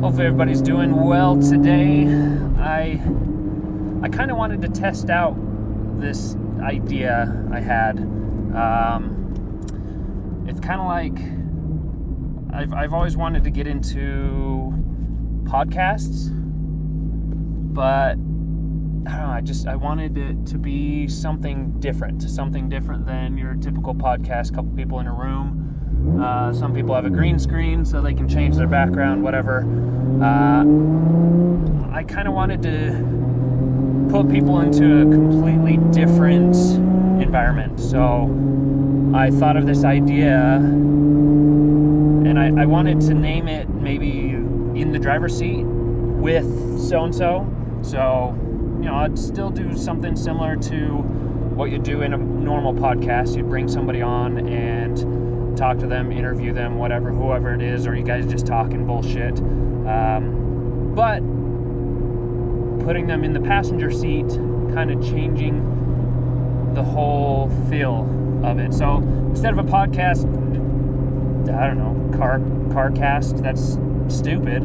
Hopefully everybody's doing well today. I kind of wanted to test out this idea I had. It's kind of like I've always wanted to get into podcasts, but I don't know, I wanted it to be something different than your typical podcast, couple people in a room. Some people have a green screen so they can change their background, whatever. I kind of wanted to put people into a completely different environment. So I thought of this idea, and I wanted to name it maybe In the Driver's Seat with so-and-so. So, I'd still do something similar to what you do in a normal podcast. You'd bring somebody on and talk to them, interview them, whoever it is, or you guys just talking bullshit. But putting them in the passenger seat, kind of changing the whole feel of it. So instead of a podcast, I don't know, car cast, that's stupid,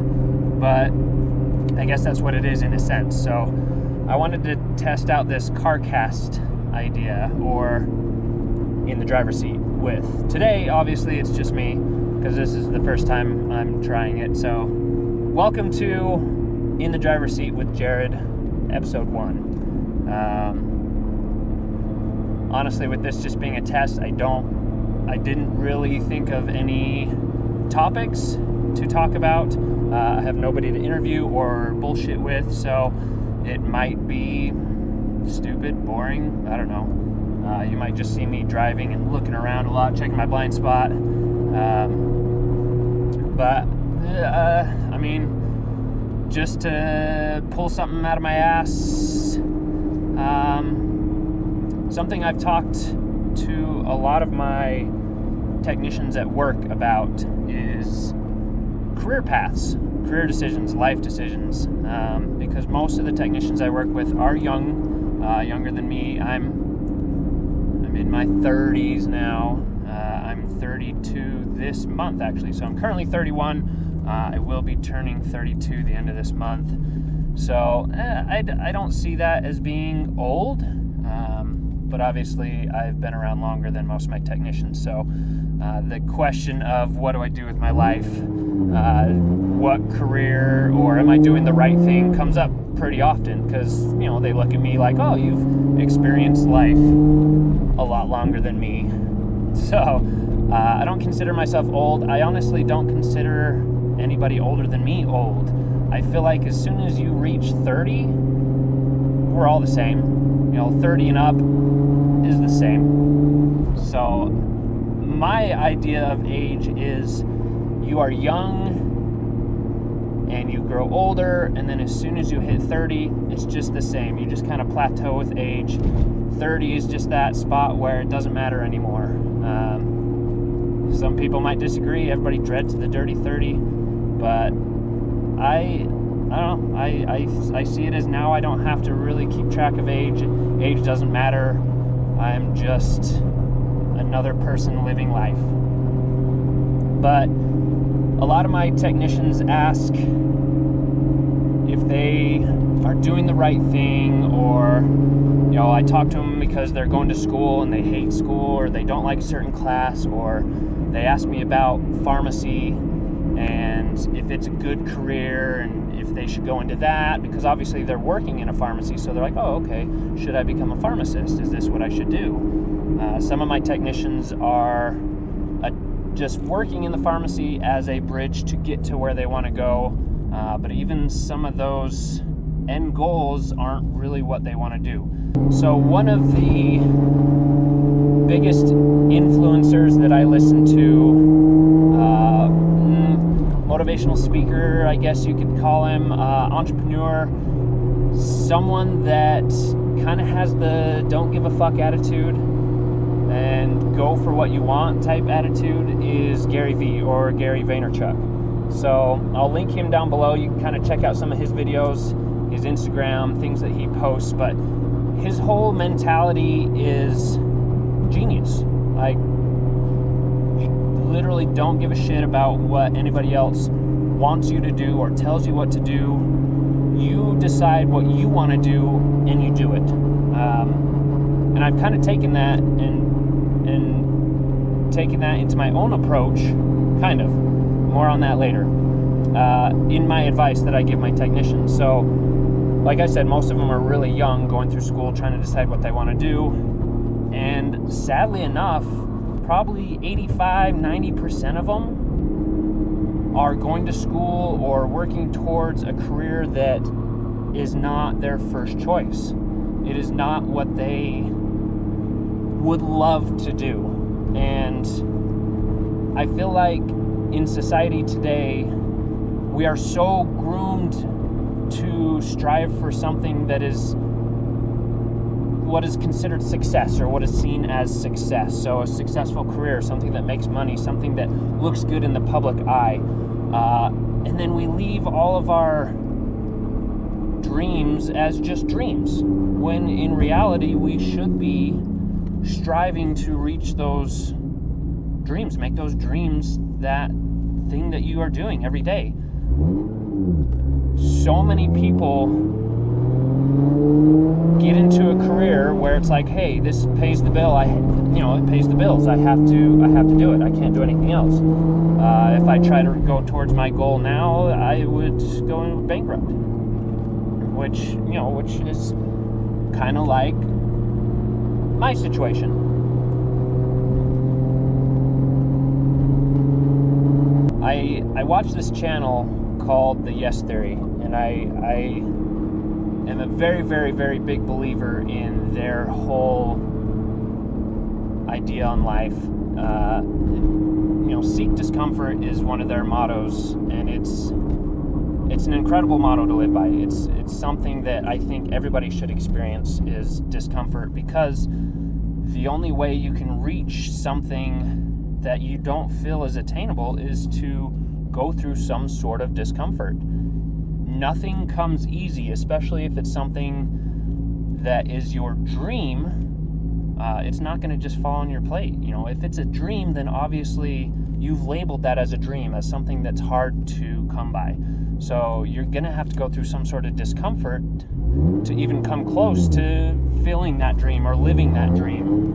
but I guess that's what it is in a sense. So I wanted to test out this car cast idea, or in the driver's seat with. Today, obviously, it's just me, because this is the first time I'm trying it. So welcome to In the Driver's Seat with Jarrod, episode 1. Honestly, with this just being a test, I didn't really think of any topics to talk about. I have nobody to interview or bullshit with, so it might be stupid, boring, I don't know. You might just see me driving and looking around a lot, checking my blind spot. Just to pull something out of my ass, something I've talked to a lot of my technicians at work about is career paths, career decisions, life decisions, because most of the technicians I work with are younger than me. I'm in my 30s now. I'm 32 this month, actually. So I'm currently 31. I will be turning 32 the end of this month. So I don't see that as being old. But obviously I've been around longer than most of my technicians. So the question of what do I do with my life, what career, or am I doing the right thing comes up pretty often, because they look at me like, oh, you've experienced life a lot longer than me. So I don't consider myself old. I honestly don't consider anybody older than me old. I feel like as soon as you reach 30, we're all the same. 30 and up is the same. So my idea of age is you are young and you grow older, and then as soon as you hit 30, it's just the same. You just kind of plateau with age. 30 is just that spot where it doesn't matter anymore. Some people might disagree. Everybody dreads the dirty 30, but I don't know. I see it as now I don't have to really keep track of age. Age doesn't matter. I'm just another person living life. But a lot of my technicians ask if they are doing the right thing, or I talk to them because they're going to school and they hate school, or they don't like a certain class, or they ask me about pharmacy and if it's a good career and if they should go into that, because obviously they're working in a pharmacy, so they're like, oh, okay, should I become a pharmacist? Is this what I should do? Some of my technicians are just working in the pharmacy as a bridge to get to where they want to go, but even some of those end goals aren't really what they want to do. So one of the biggest influencers that I listen to, motivational speaker, I guess you could call him, entrepreneur, someone that kind of has the don't give a fuck attitude and go for what you want type attitude, is Gary V, or Gary Vaynerchuk. So I'll link him down below. You can kind of check out some of his videos, his Instagram, things that he posts, but his whole mentality is genius. Like, you literally don't give a shit about what anybody else wants you to do or tells you what to do. You decide what you want to do and you do it. And I've kind of taken that and taken that into my own approach, kind of. More on that later. In my advice that I give my technicians. So, like I said, most of them are really young, going through school, trying to decide what they want to do. And sadly enough, probably 85-90% of them are going to school or working towards a career that is not their first choice. It is not what they would love to do. And I feel like in society today, we are so groomed to strive for something that is what is considered success, or what is seen as success. So a successful career, something that makes money, something that looks good in the public eye. And then we leave all of our dreams as just dreams, when in reality we should be striving to reach those dreams, make those dreams that thing that you are doing every day. So many people get into a career where it's like, hey, this pays the bill. It pays the bills. I have to do it. I can't do anything else. If I try to go towards my goal now, I would go bankrupt. Which is kind of like my situation. I watch this channel called The Yes Theory, and I am a very, very, very big believer in their whole idea on life. Seek discomfort is one of their mottos, and it's an incredible motto to live by. It's something that I think everybody should experience, is discomfort, because the only way you can reach something that you don't feel is attainable is to go through some sort of discomfort. Nothing comes easy, especially if it's something that is your dream. It's not going to just fall on your plate. If it's a dream, then obviously you've labeled that as a dream, as something that's hard to come by. So you're going to have to go through some sort of discomfort to even come close to feeling that dream or living that dream.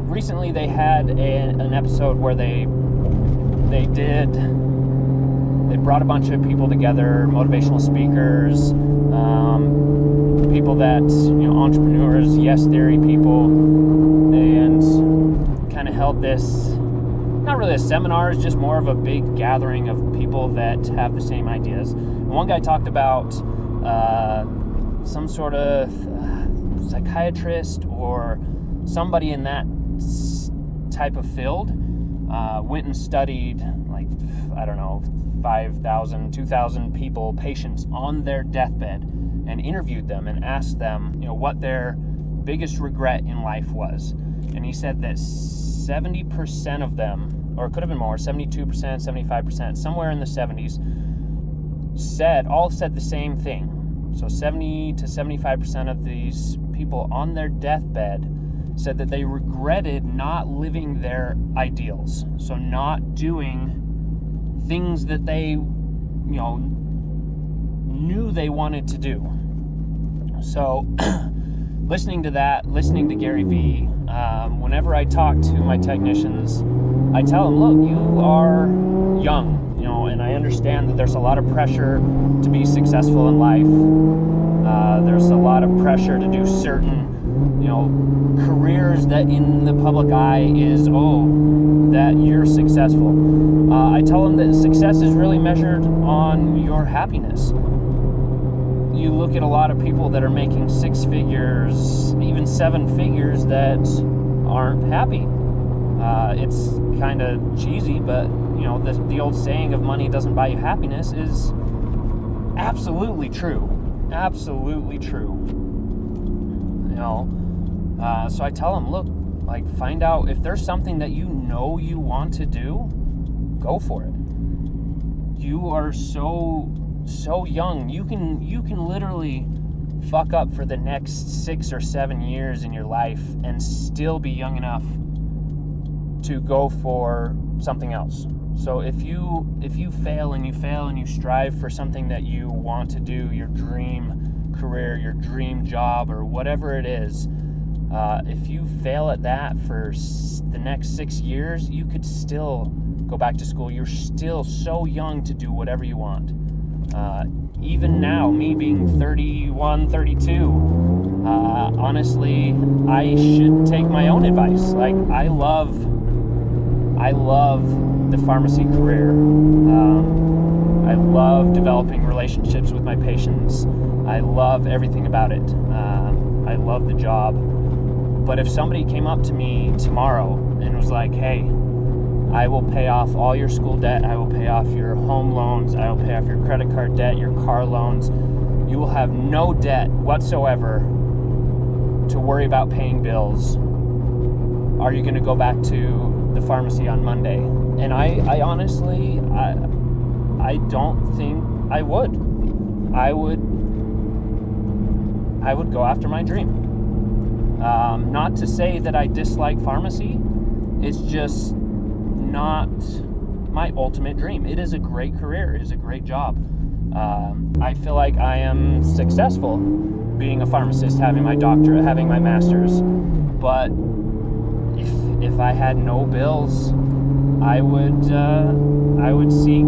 Recently they had an episode where they brought a bunch of people together, motivational speakers, people that, entrepreneurs, yes theory people, and kind of held this, not really a seminar, it's just more of a big gathering of people that have the same ideas. And one guy talked about some sort of psychiatrist or somebody in that type of field went and studied 5,000, 2,000 people, patients on their deathbed, and interviewed them and asked them, what their biggest regret in life was. And he said that 70% of them, or it could have been more, 72%, 75%, somewhere in the 70s, said the same thing. So 70 to 75% of these people on their deathbed said that they regretted not living their ideals. So not doing things that they, knew they wanted to do. So listening to Gary Vee, whenever I talk to my technicians, I tell them, look, you are young, and I understand that there's a lot of pressure to be successful in life. There's a lot of pressure to do certain, careers that in the public eye is, that you're successful. I tell them that success is really measured on your happiness. You look at a lot of people that are making 6 figures, even 7 figures, that aren't happy. It's kind of cheesy, but the old saying of money doesn't buy you happiness is absolutely true. Absolutely true. So I tell them, look, find out if there's something that you want to do, go for it. You are so young. You can literally fuck up for the next 6 or 7 years in your life and still be young enough to go for something else. So if you fail and you strive for something that you want to do, your dream career, your dream job, or whatever it is, if you fail at that for the next 6 years, you could still go back to school. You're still so young to do whatever you want. Even now, me being 31, 32, honestly, I should take my own advice. Like, I love the pharmacy career. I love developing relationships with my patients. I love everything about it. I love the job. But if somebody came up to me tomorrow and was like, hey, I will pay off all your school debt, I will pay off your home loans, I will pay off your credit card debt, your car loans, you will have no debt whatsoever to worry about paying bills. Are you going to go back to the pharmacy on Monday? And I honestly, I don't think I would. I would go after my dream. Not to say that I dislike pharmacy, it's just not my ultimate dream. It is a great career, it is a great job. I feel like I am successful being a pharmacist, having my doctorate, having my master's, but if I had no bills, I would seek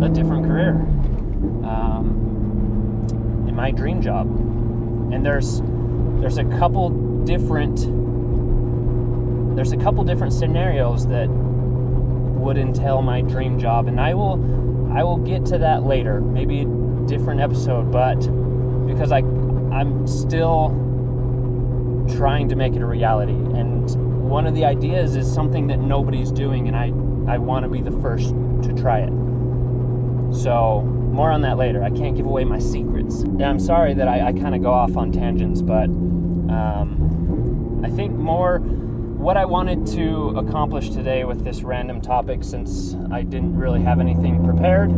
a different career, in my dream job. And there's a couple different scenarios that would entail my dream job, and I will get to that later, maybe a different episode, but because I'm still trying to make it a reality, and one of the ideas is something that nobody's doing, and I want to be the first to try it. So more on that later. I can't give away my secrets. And I'm sorry that I kind of go off on tangents, but I think more what I wanted to accomplish today with this random topic, since I didn't really have anything prepared,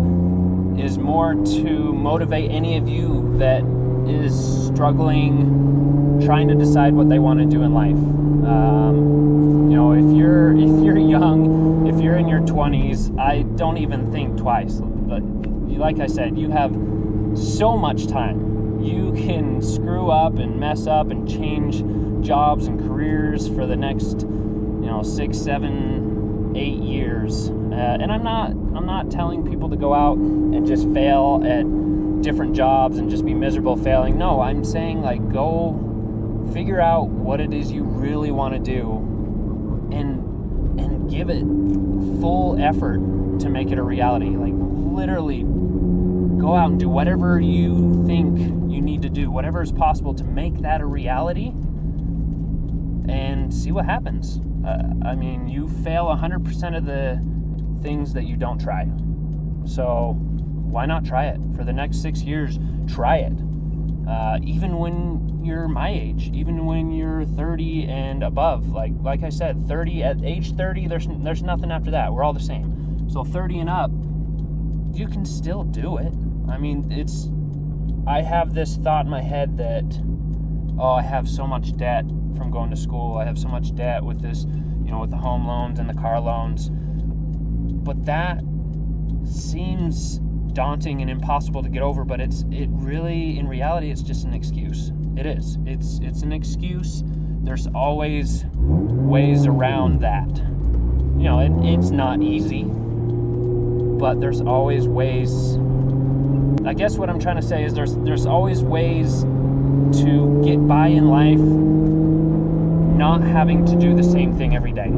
is more to motivate any of you that is struggling, trying to decide what they want to do in life. If you're young, if you're in your 20s, I don't even think twice. But like I said, you have so much time. You can screw up and mess up and change jobs and careers for the next 6, 7, 8 years. And I'm not telling people to go out and just fail at different jobs and just be miserable failing. No, I'm saying, like, go figure out what it is you really want to do and give it full effort to make it a reality. Like, literally go out and do whatever you think you need to do, whatever is possible to make that a reality, and see what happens. You fail 100% of the things that you don't try. So why not try it? For the next 6 years, try it. Even when you're my age, even when you're 30 and above. Like I said, 30 at age 30, there's nothing after that. We're all the same. So 30 and up, you can still do it. I have this thought in my head that, I have so much debt from going to school. I have so much debt with this, with the home loans and the car loans. But that seems daunting and impossible to get over, but in reality, it's just an excuse. It is. It's an excuse. There's always ways around that. It's not easy, but there's always ways. I guess what I'm trying to say is there's always ways to get by in life, not having to do the same thing every day.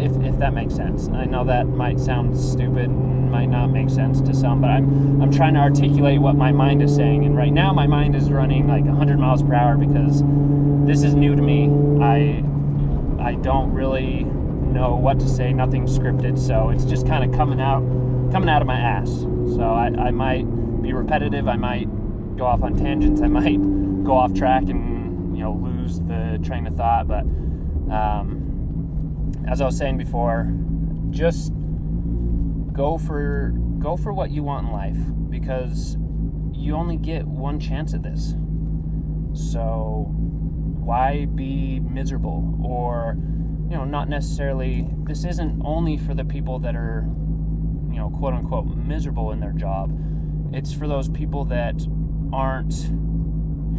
If that makes sense. I know that might sound stupid, might not make sense to some, but I'm trying to articulate what my mind is saying. And right now my mind is running like 100 miles per hour because this is new to me. I don't really know what to say, nothing scripted, so it's just kind of coming out of my ass. So I might be repetitive, I might go off on tangents, I might go off track and lose the train of thought, but as I was saying before, just go for what you want in life, because you only get one chance at this. So why be miserable or not necessarily, this isn't only for the people that are, quote unquote, miserable in their job. It's for those people that aren't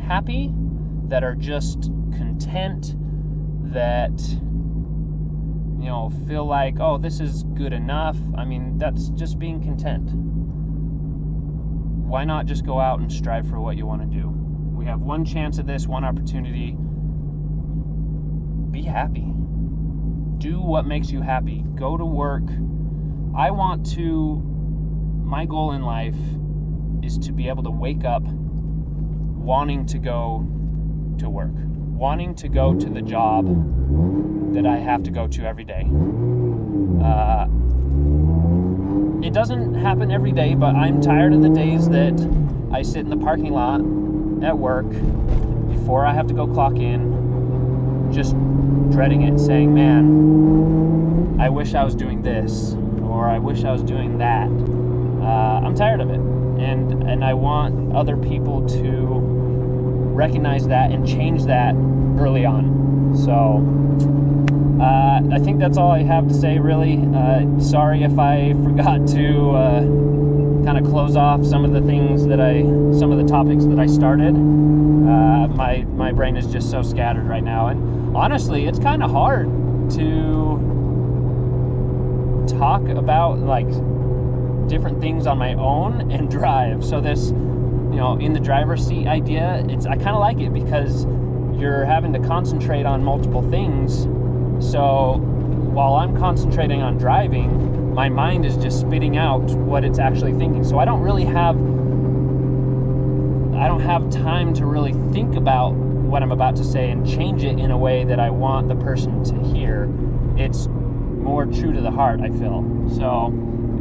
happy, that are just content, that, feel like, oh, this is good enough. I mean, that's just being content. Why not just go out and strive for what you want to do? We have one chance at this, one opportunity. Be happy. Do what makes you happy. Go to work. My goal in life is to be able to wake up wanting to go to work, wanting to go to the job that I have to go to every day. It doesn't happen every day, but I'm tired of the days that I sit in the parking lot at work before I have to go clock in, just dreading it, saying, man, I wish I was doing this, or I wish I was doing that. I'm tired of it, and I want other people to recognize that and change that early on. So I think that's all I have to say, really. Sorry if I forgot to kind of close off some of the topics that I started. My brain is just so scattered right now, and honestly, it's kind of hard to talk about like different things on my own and drive. So this, in the driver's seat idea, I kind of like it because you're having to concentrate on multiple things. So while I'm concentrating on driving, my mind is just spitting out what it's actually thinking. So I don't have time to really think about what I'm about to say and change it in a way that I want the person to hear. It's more true to the heart, I feel. So,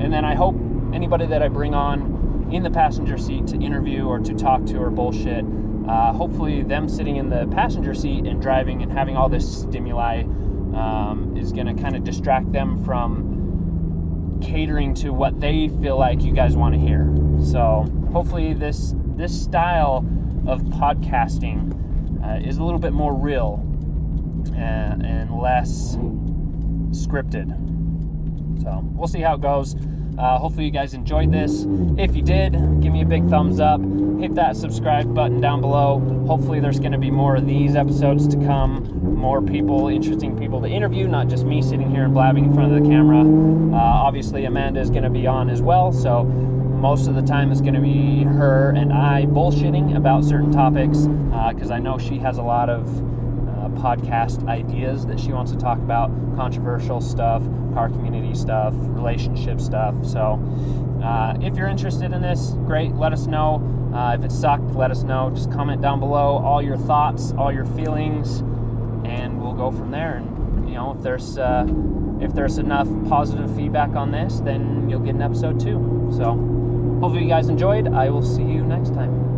and then I hope anybody that I bring on in the passenger seat to interview or to talk to or bullshit, hopefully them sitting in the passenger seat and driving and having all this stimuli is going to kind of distract them from catering to what they feel like you guys want to hear. So hopefully this style of podcasting is a little bit more real and less scripted. So we'll see how it goes. Hopefully you guys enjoyed this. If you did, give me a big thumbs up. Hit that subscribe button down below. Hopefully there's going to be more of these episodes to come. More people, interesting people to interview, not just me sitting here and blabbing in front of the camera. Obviously Amanda is going to be on as well, so most of the time it's going to be her and I bullshitting about certain topics, because I know she has a lot of podcast ideas that she wants to talk about, controversial stuff, car community stuff, relationship stuff. So if you're interested in this, great, let us know. If it sucked, let us know. Just comment down below all your thoughts, all your feelings, and we'll go from there. And if there's enough positive feedback on this, then you'll get an episode 2. So hopefully you guys enjoyed. I will see you next time.